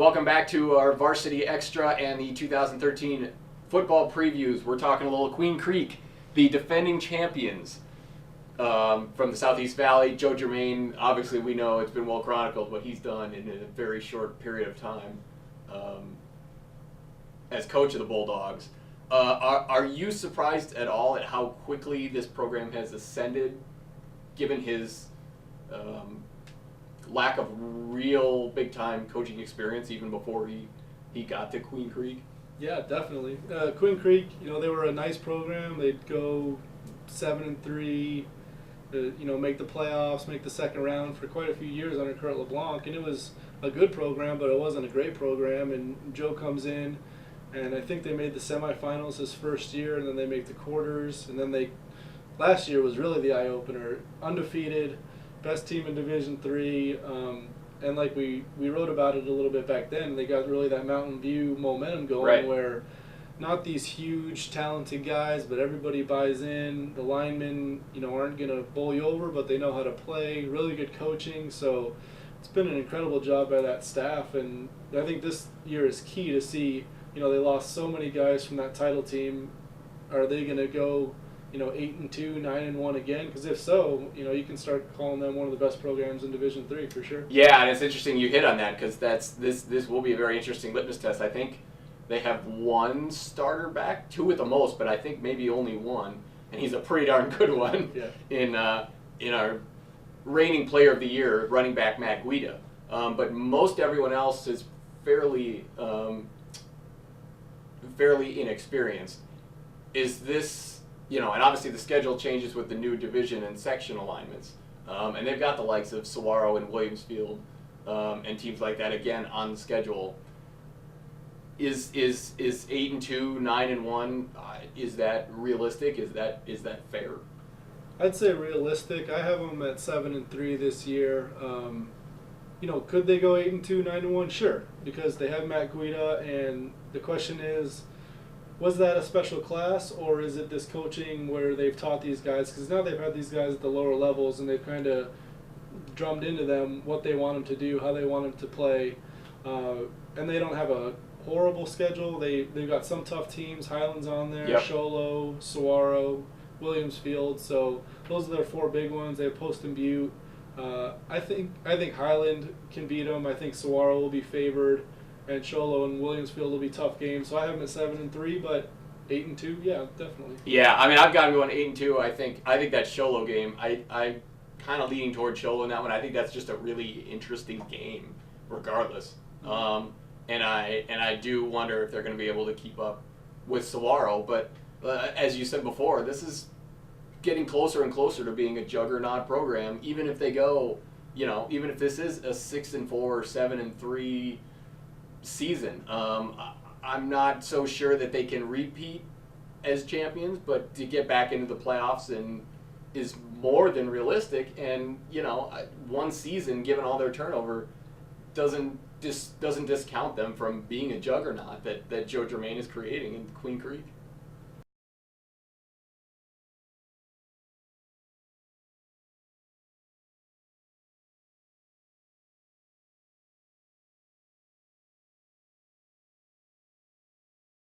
Welcome back to our Varsity Xtra and the 2013 football previews. We're talking a little Queen Creek, the defending champions from the Southeast Valley. Joe Germain, obviously we know it's been well chronicled what he's done in a very short period of time as coach of the Bulldogs. Are you surprised at all at how quickly this program has ascended, given his lack of real big-time coaching experience even before he got to Queen Creek? Yeah, definitely. Queen Creek, they were a nice program. They'd go 7-3, make the playoffs, make the second round for quite a few years under Kurt LeBlanc, and it was a good program, but it wasn't a great program. And Joe comes in, and I think they made the semifinals his first year, and then they make the quarters, and then last year was really the eye-opener. Undefeated, best team in Division III, and like we wrote about it a little bit back then, they got really that Mountain View momentum going, right, where not these huge talented guys, but everybody buys in. The linemen, aren't going to bowl you over, but they know how to play. Really good coaching, so it's been an incredible job by that staff, and I think this year is key to see. They lost so many guys from that title team. Are they going to go 8-2, 9-1 again? Because if so, you can start calling them one of the best programs in Division III for sure. Yeah, and it's interesting you hit on that, because this will be a very interesting litmus test. I think they have one starter back, two at the most, but I think maybe only one, and he's a pretty darn good one. Yeah. In our reigning Player of the Year, running back Matt Guida. But most everyone else is fairly inexperienced. Is this, and obviously the schedule changes with the new division and section alignments, and they've got the likes of Saguaro and Williamsfield and teams like that again on the schedule. Is 8-2, 9-1? Is that realistic? Is that fair? I'd say realistic. I have them at 7-3 this year. Could they go 8-2, 9-1? Sure, because they have Matt Guida, and the question is, was that a special class, or is it this coaching where they've taught these guys? Because now they've had these guys at the lower levels, and they've kind of drummed into them what they want them to do, how they want them to play, and they don't have a horrible schedule. They've got some tough teams. Highlands on there, yep. Sholo, Saguaro, Williamsfield. So those are their four big ones. They have Post and Butte. I think Highland can beat them. I think Saguaro will be favored, and Sholo and Williamsfield will be tough games. So I have them at 7-3, but 8-2, yeah, definitely. Yeah, I mean, I've got them going 8-2. I think that Sholo game, I kind of leaning toward Sholo in that one. I think that's just a really interesting game, regardless. And I do wonder if they're going to be able to keep up with Saguaro. But as you said before, this is getting closer and closer to being a juggernaut program. Even if they go, even if this is a 6-4 or 7-3 season, I'm not so sure that they can repeat as champions. But to get back into the playoffs is more than realistic. And one season, given all their turnover, doesn't discount them from being a juggernaut that Joe Germain is creating in Queen Creek.